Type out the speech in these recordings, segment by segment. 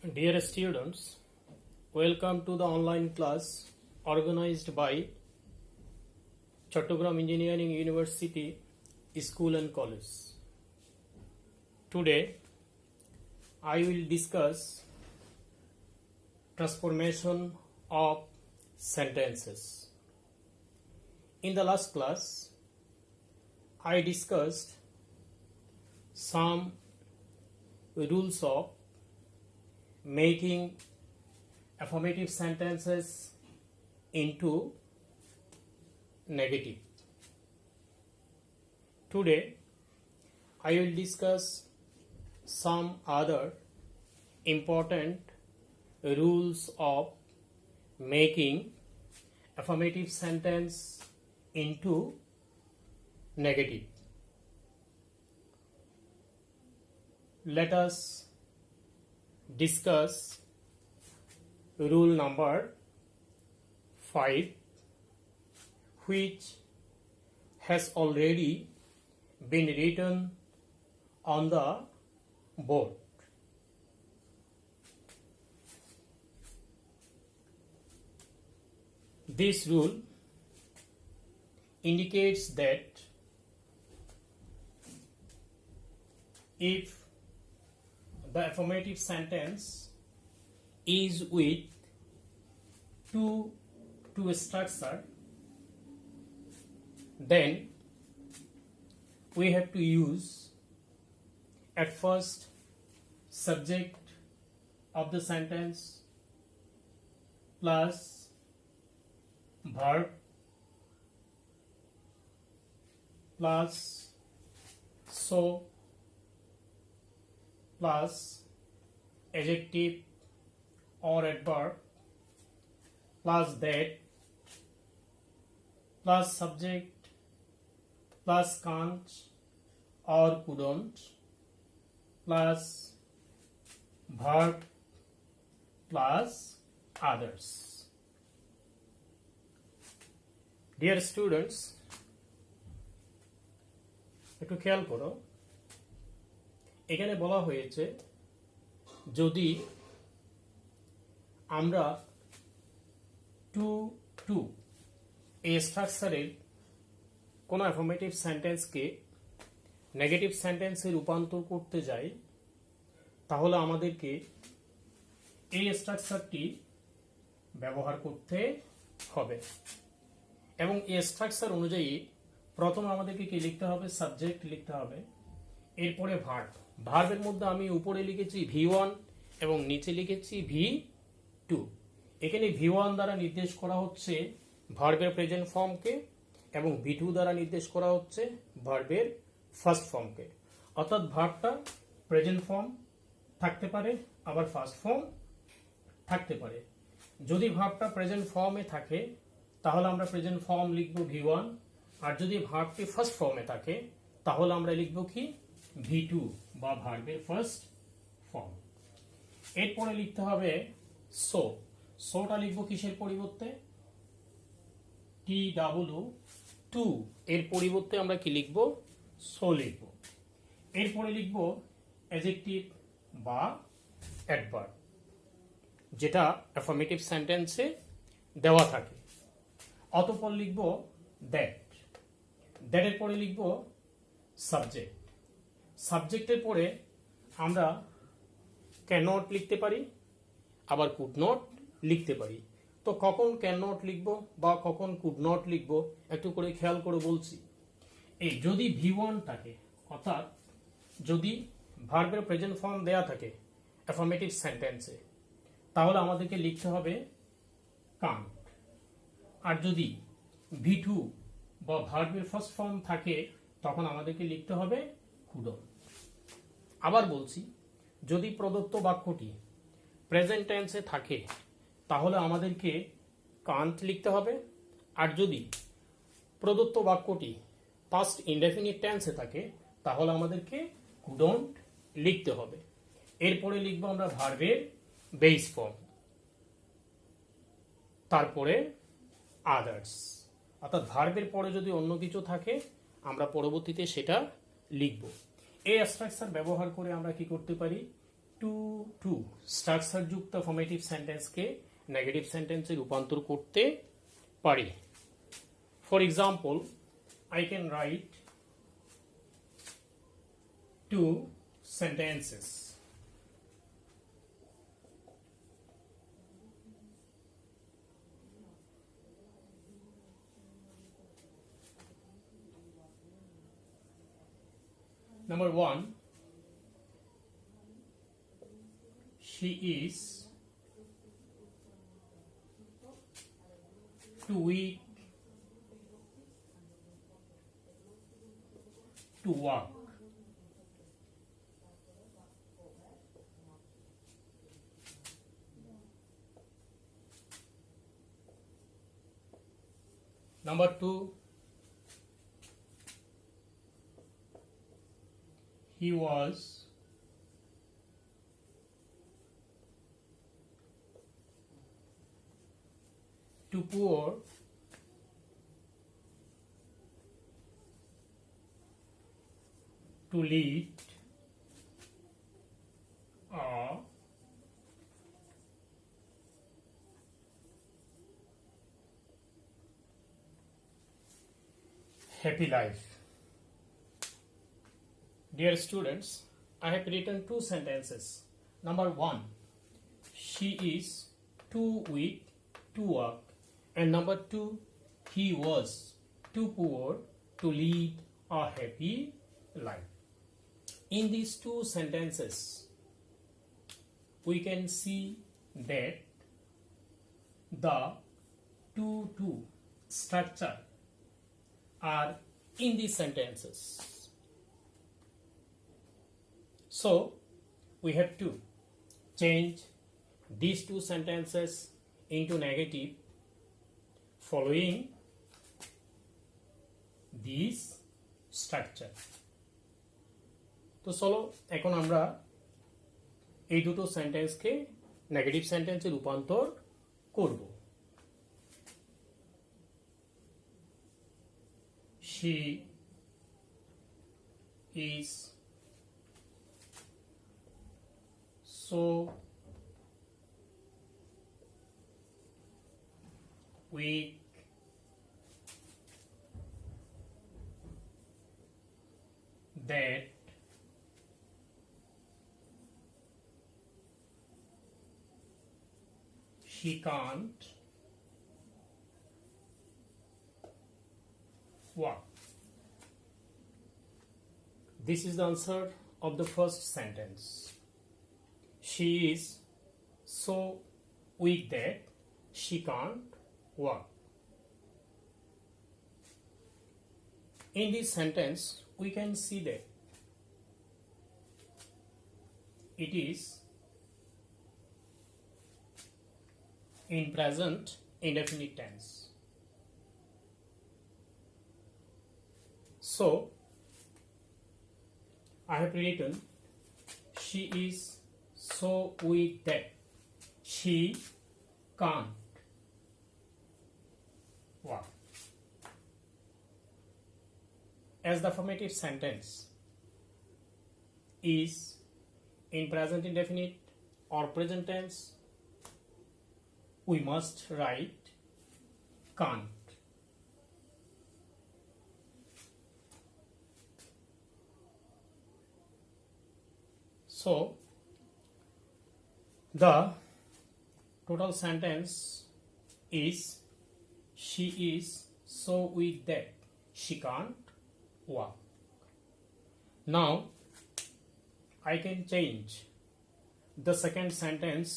Dear students, welcome to the online class organized by Chattogram Engineering University School and College. Today, I will discuss transformation of sentences. In the last class, I discussed some rules of making affirmative sentences into negative. Today, I will discuss some other important rules of making affirmative sentence into negative. Let us discuss rule number 5, which has already been written on the board. This rule indicates that if the affirmative sentence is with two structure, then we have to use at first subject of the sentence plus verb plus so plus adjective or adverb plus that plus subject plus can't or couldn't plus verb plus others. Dear students, একটু খেয়াল করো, এখানে বলা হয়েছে যদি আমরা two এই স্ট্রাকচারের কোনো অ্যাফার্মেটিভ সেন্টেন্সকে নেগেটিভ সেন্টেন্সে রূপান্তর করতে যাই, তাহলে আমাদেরকে এই স্ট্রাকচারটি ব্যবহার করতে হবে এবং এই স্ট্রাকচার অনুযায়ী প্রথমে আমাদেরকে কি লিখতে হবে? সাবজেক্ট লিখতে হবে, এরপরে ভার্ব। ভার্বের মধ্যে আমি উপরে লিখেছি V1 এবং নিচে লিখেছি V2। এখানে V1 দ্বারা নির্দেশ করা হচ্ছে ভার্বের প্রেজেন্ট ফর্মকে এবং V2 দ্বারা নির্দেশ করা হচ্ছে ভার্বের ফার্স্ট ফর্মকে। অর্থাৎ ভার্বটা প্রেজেন্ট ফর্ম থাকতে পারে, আবার ফার্স্ট ফর্ম থাকতে পারে। যদি ভার্বটা প্রেজেন্ট ফর্মে থাকে তাহলে আমরা প্রেজেন্ট ফর্ম লিখব V1, আর যদি ভার্বটি ফার্স্ট ফর্মে থাকে তাহলে আমরা লিখব কি? V2 বা ভার্বের ফার্স্ট ফর্ম। এরপরে লিখতে হবে সো। সোটা লিখব কিসের পরিবর্তে? TW2 এর পরিবর্তে আমরা কি লিখব? সো লিখব। এরপরে লিখব অ্যাডজেক্টিভ বা অ্যাডভার্ব, যেটা অ্যাফার্মেটিভ সেন্টেন্সে দেওয়া থাকে। অতঃপর লিখব দ্যাট। দ্যাটের পরে লিখব সাবজেক্ট। সাবজেক্টের পরে আমরা ক্যান নট লিখতে পারি, আবার কুড নট লিখতে পারি। তো কখন ক্যান নট লিখব বা কখন কুড নট লিখব একটু করে খেয়াল করে বলছি। এই যদি V1 থাকে, অর্থাৎ যদি ভার্বের প্রেজেন্ট ফর্ম দেয়া থাকে অ্যাফার্মেটিভ সেন্টেন্সে, তাহলে আমাদেরকে লিখতে হবে কান্ট। আর যদি V2 বা ভার্বের ফার্স্ট ফর্ম থাকে তখন আমাদেরকে লিখতে হবে কুডন্ট। আবার বলছি, যদি প্রদত্ত বাক্যটি প্রেজেন্ট টেন্সে থাকে তাহলে আমাদেরকে কান্ট লিখতে হবে, আর যদি প্রদত্ত বাক্যটি পাস্ট ইনডেফিনিট টেন্সে থাকে তাহলে আমাদেরকে কুডন্ট লিখতে হবে। এরপরে লিখব আমরা ভার্বের বেস ফর্ম, তারপরে আদার্স। অর্থাৎ ভার্বের পরে যদি অন্য কিছু থাকে আমরা পরবর্তীতে সেটা লিখব। এই স্ট্রাকচার ব্যবহার করে আমরা কি করতে পারি? টু টু স্ট্রাকচার যুক্ত ফর্মেটিভ সেন্টেন্সকে নেগেটিভ সেন্টেন্সে রূপান্তর করতে পারি। For example, I can write two sentences. Number one, she is too weak to walk. Number two, he was too poor to lead a happy life. Dear students, I have written two sentences. Number one, she is too weak to walk. And number two, he was too poor to lead a happy life. In these two sentences, we can see that the two structure are in these sentences. So we have to change these two sentences into negative following this structure. তো চলো এখন আমরা এই দুটো সেন্টেন্সকে negative সেন্টেন্সে রূপান্তর করব। She is so weak that she can't walk. This is the answer of the first sentence. She is so weak that she can't walk. In this sentence, we can see that it is in present indefinite tense. So, I have written she is so weak that she can't walk. As the affirmative sentence is in present indefinite or present tense, we must write can't. So, the total sentence is she is so weak that she can't walk. Now, I can change the second sentence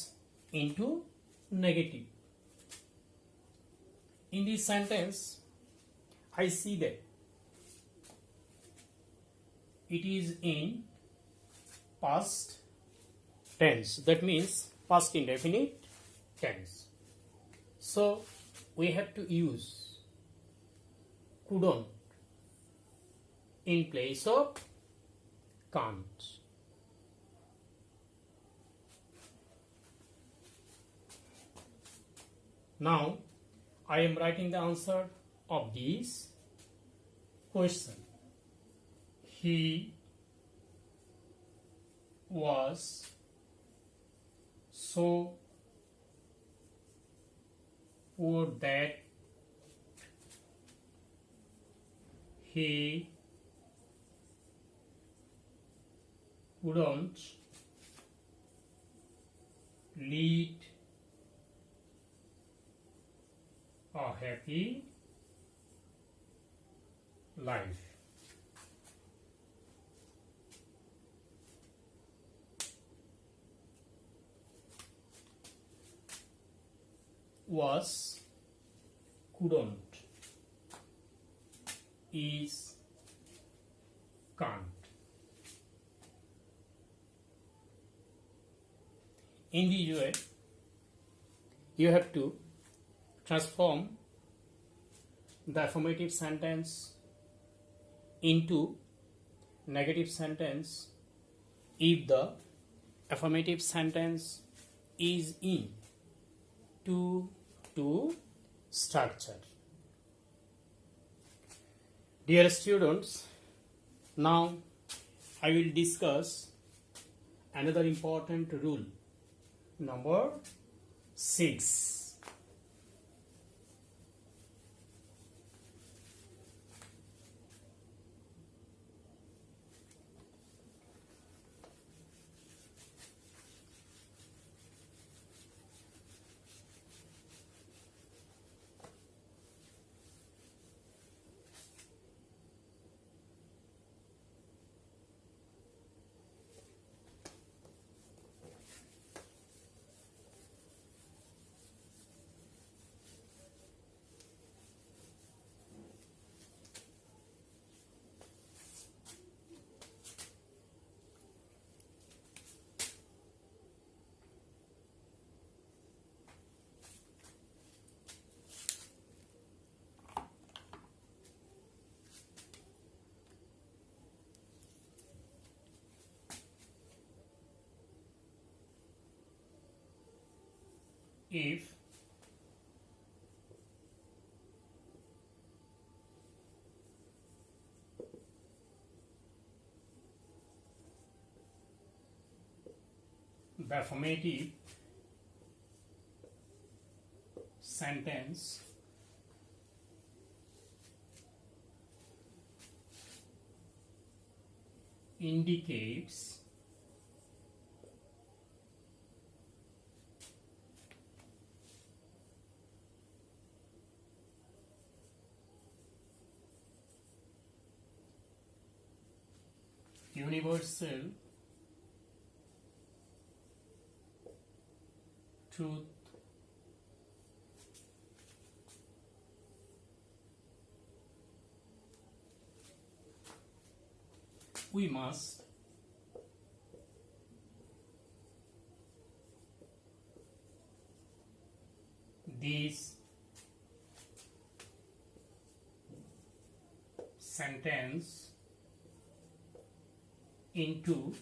into negative. In this sentence, I see that it is in past tense. That means past indefinite tense. So we have to use couldn't in place of can't. Now I am writing the answer of this question. He was so poor that he couldn't lead a happy life. Was, couldn't, is, can't. In this way, you have to transform the affirmative sentence into negative sentence if the affirmative sentence is in to structure. Dear students, now I will discuss another important rule, number 6. If the affirmative sentence indicates universal truth, we must this sentence into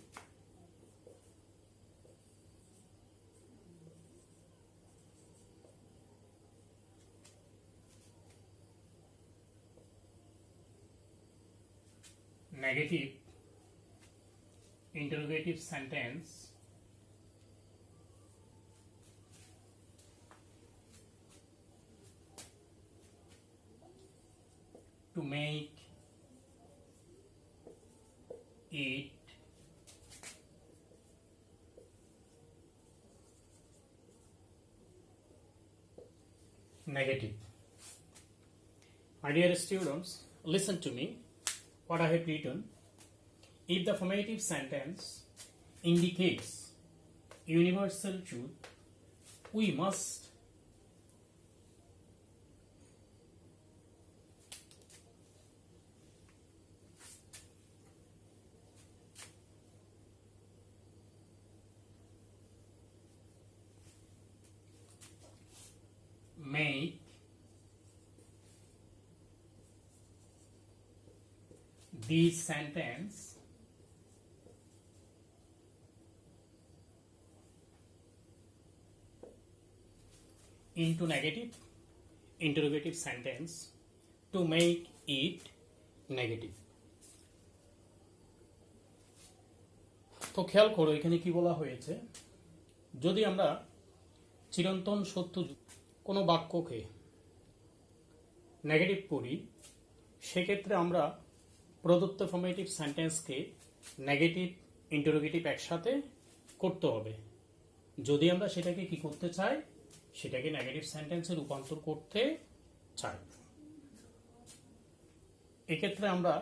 negative interrogative sentence to make it negative. My dear students, listen to me. What I have written: if the affirmative sentence indicates universal truth, we must make this sentence into negative interrogative sentence to make it negative. তো খেয়াল করো এখানে কি বলা হয়েছে, যদি আমরা চিরন্তন সত্য কোনো বাক্যকে নেগেটিভ করি, সেক্ষেত্রে আমরা প্রদত্ত ফর্মেটিভ সেন্টেন্সকে নেগেটিভ ইন্টারোগেটিভ একসাথে করতে হবে। যদি আমরা সেটাকে কি করতে চাই, সেটাকে নেগেটিভ সেন্টেন্সে রূপান্তর করতে চাই, এক্ষেত্রে আমরা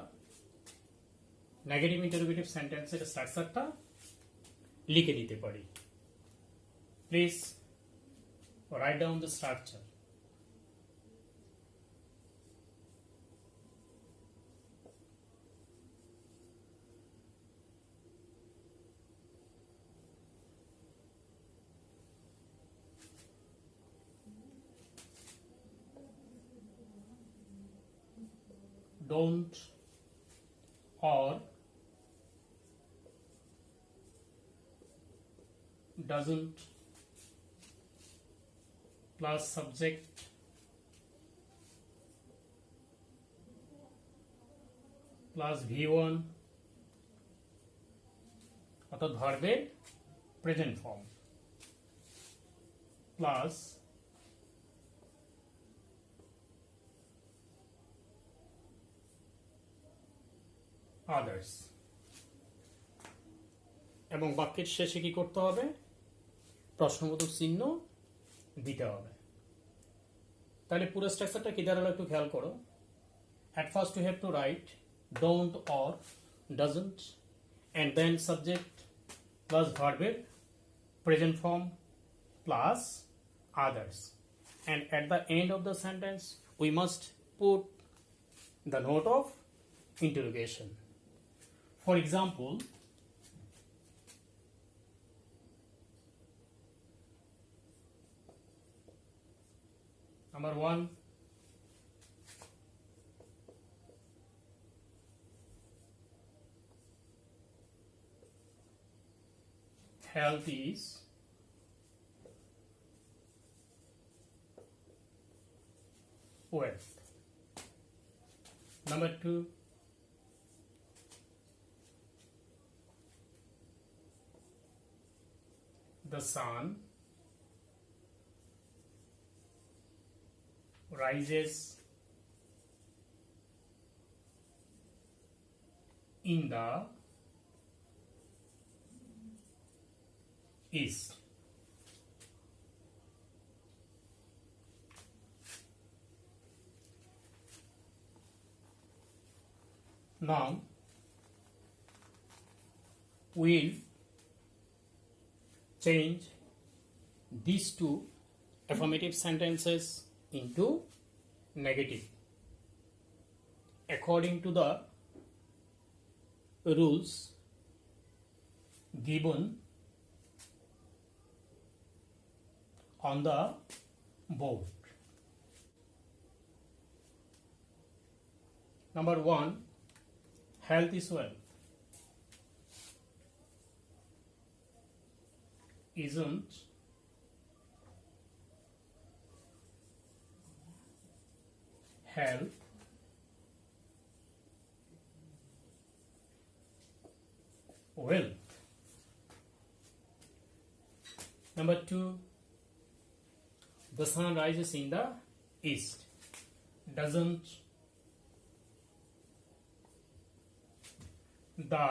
নেগেটিভ ইন্টারোগেটিভ সেন্টেন্সের স্ট্রাকচারটা লিখে দিতে পারি। Please write down the structure. Don't or doesn't plus subject plus V1 অর্থাৎ ভার্বের প্রেজেন্ট ফর্ম প্লাস আদার্স, এবং বাক্যের শেষে কি করতে হবে, প্রশ্নবোধক চিহ্ন দিতে হবে। তাহলে পুরো স্ট্রাকচারটা কি দাঁড়ালো একটু খেয়াল করো। At first you have to write don't or doesn't and then subject plus verb present form plus others, and at the end of the sentence we must put the note of interrogation. For example, number 1, health is wealth. Number 2, the sun rises in the east. Now we'll change these two affirmative sentences into negative according to the rules given on the board. Number 1, health is wealth. Isn't health wealth? Number 2, the sun rises in the east. Doesn't the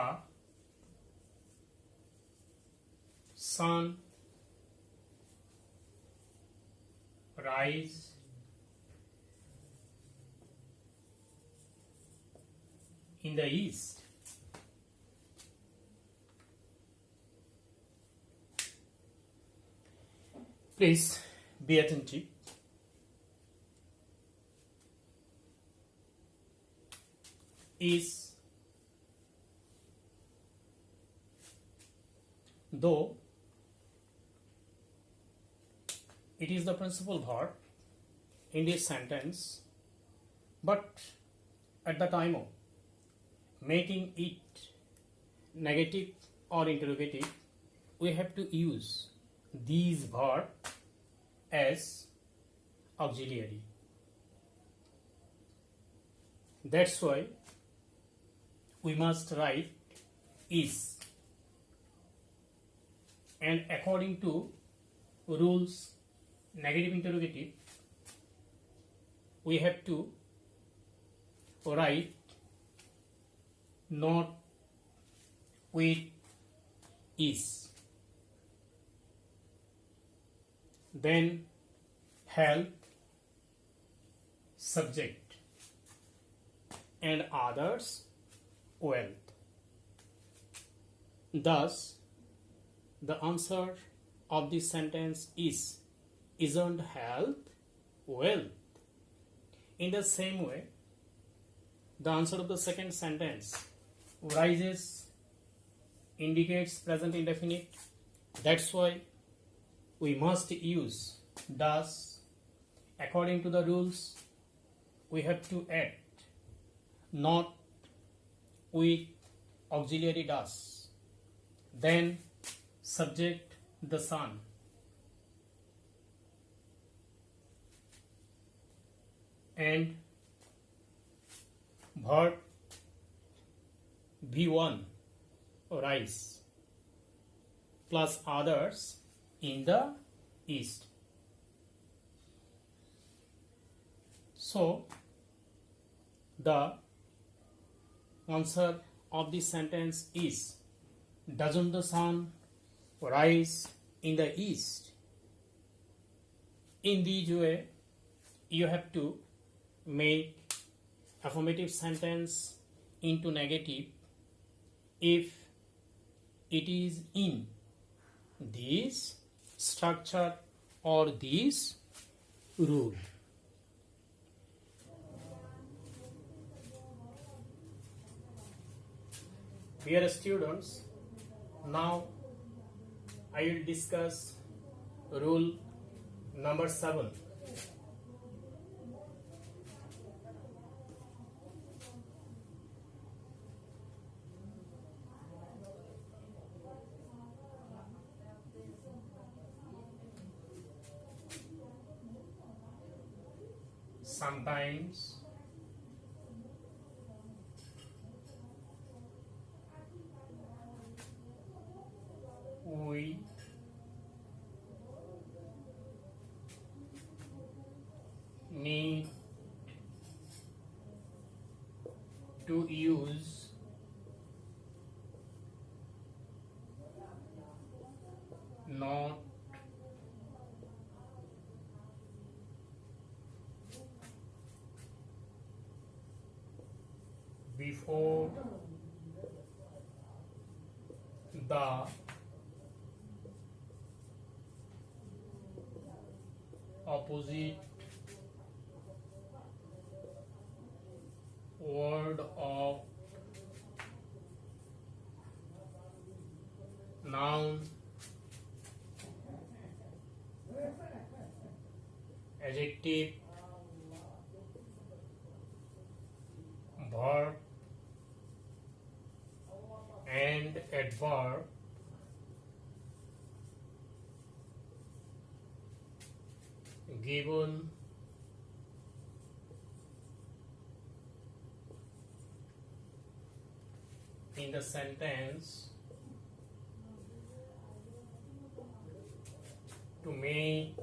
sun rise in the east? Please be attentive. Is, though it is the principal verb in this sentence, but at the time of making it negative or interrogative, we have to use these verb as auxiliary. That's why we must write is and according to rules negative interrogative we have to write not with is, then help, subject, and others wealth. Thus the answer of this sentence is isn't health wealth. In the same way, the answer of the second sentence rises indicates present indefinite. That's why we must use does. According to the rules, we have to add not with auxiliary does, then subject the sun, and verb V1 rise plus others in the east. So the answer of this sentence is doesn't the sun rise in the east? In this way you have to make affirmative sentence into negative if it is in this structure or this rule. Dear students, now I will discuss rule number 7. Sometimes we need to use not before the opposite word of noun, adjective, verb, and adverb given in the sentence to make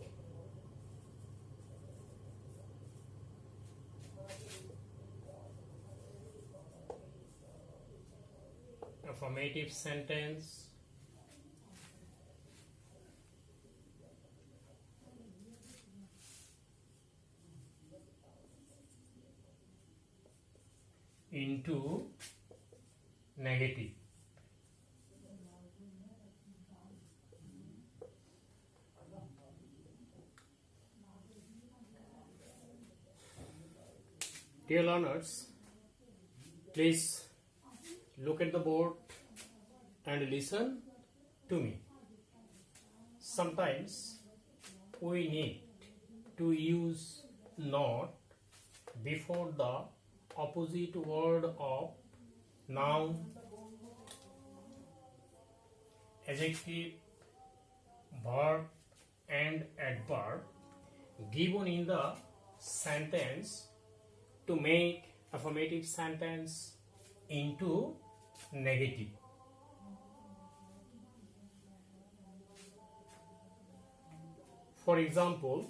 affirmative sentence into negative. Dear learners, please look at the board and listen to me. Sometimes we need to use not before the opposite word of noun, adjective, verb, and adverb given in the sentence to make affirmative sentence into negative. For example,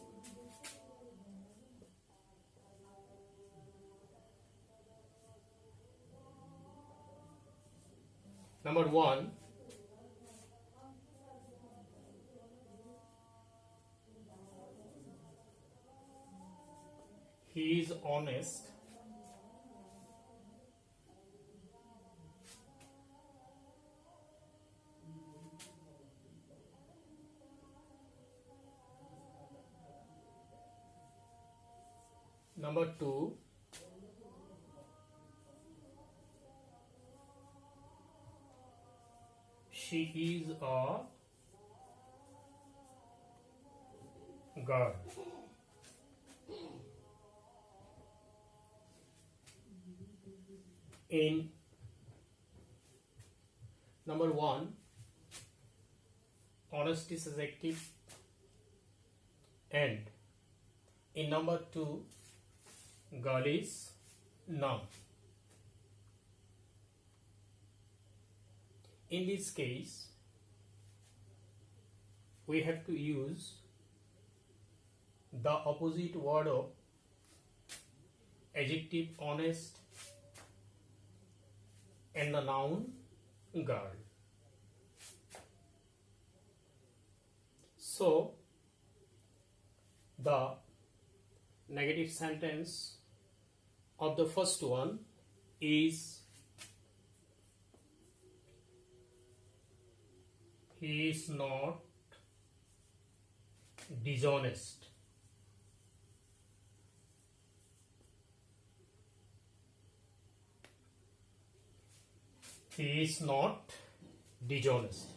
number 1, he is honest. Number 2, she is a girl. In number 1, honesty is adjective, and in number 2, girl is noun. In this case, we have to use the opposite word of adjective honest and the noun girl. So, the negative sentence of the first one is he is not dishonest. He is not dishonest.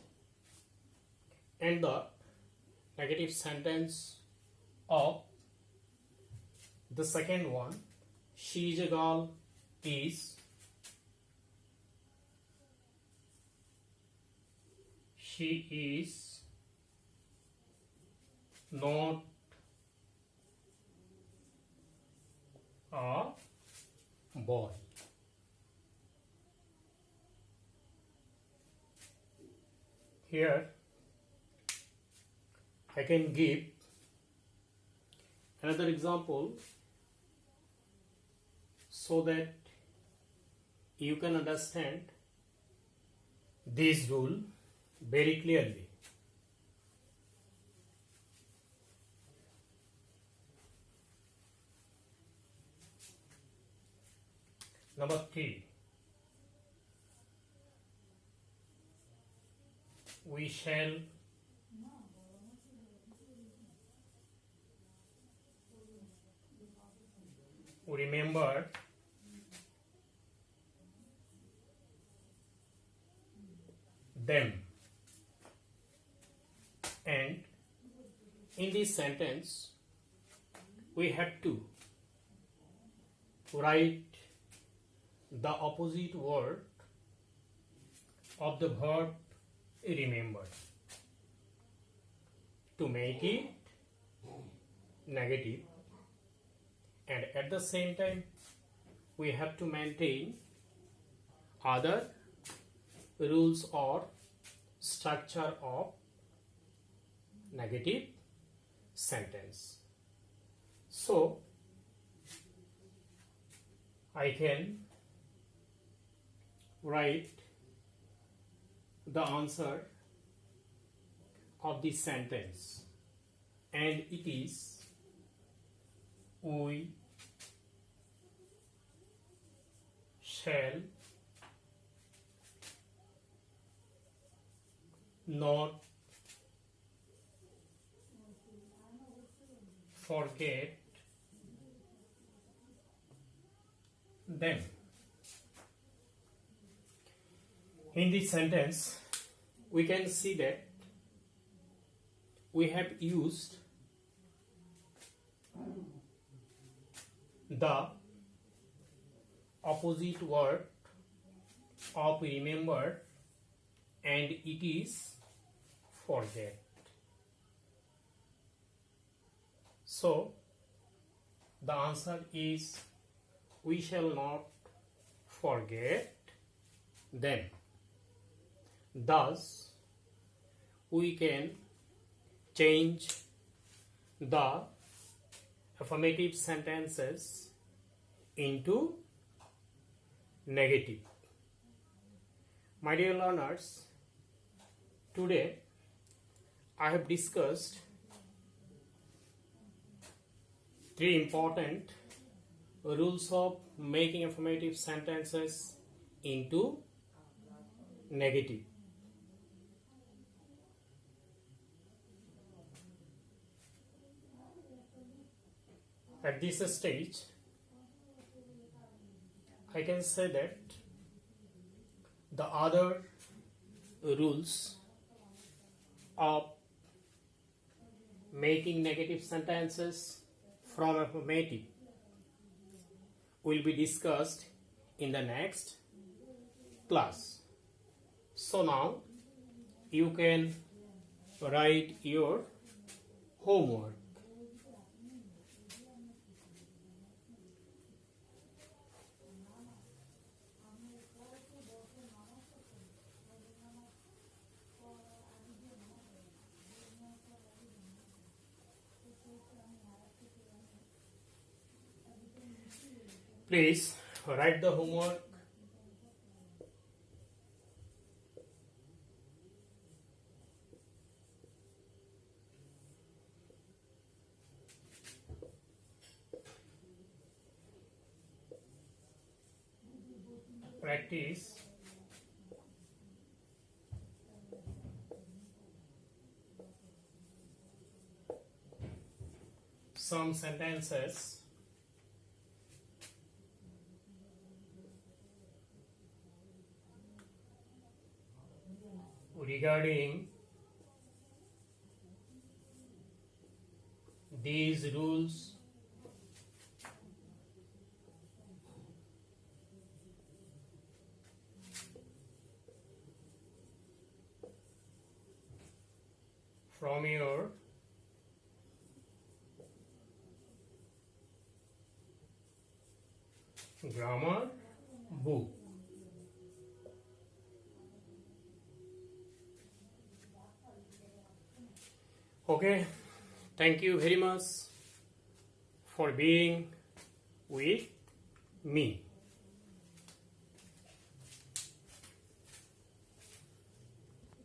And the negative sentence of the second one, she is a girl, is she is not a boy. Here I can give another example so that you can understand this rule very clearly. Number 3, we shall remember them. And in this sentence, we have to write the opposite word of the verb remember to make it negative, and at the same time we have to maintain other rules or structure of negative sentence. So I can write the answer of this sentence, and it is we shall not forget them. In this sentence, we can see that we have used the opposite word of remember, and it is forget. So the answer is we shall not forget them. Thus we can change the affirmative sentences into negative. My dear learners, today I have discussed three important rules of making affirmative sentences into negative. At this stage, I can say that the other rules of making negative sentences from affirmative will be discussed in the next class. So now you can write your homework. Please write the homework. Practice some sentences regarding these rules from your grammar book. Okay, thank you very much for being with me.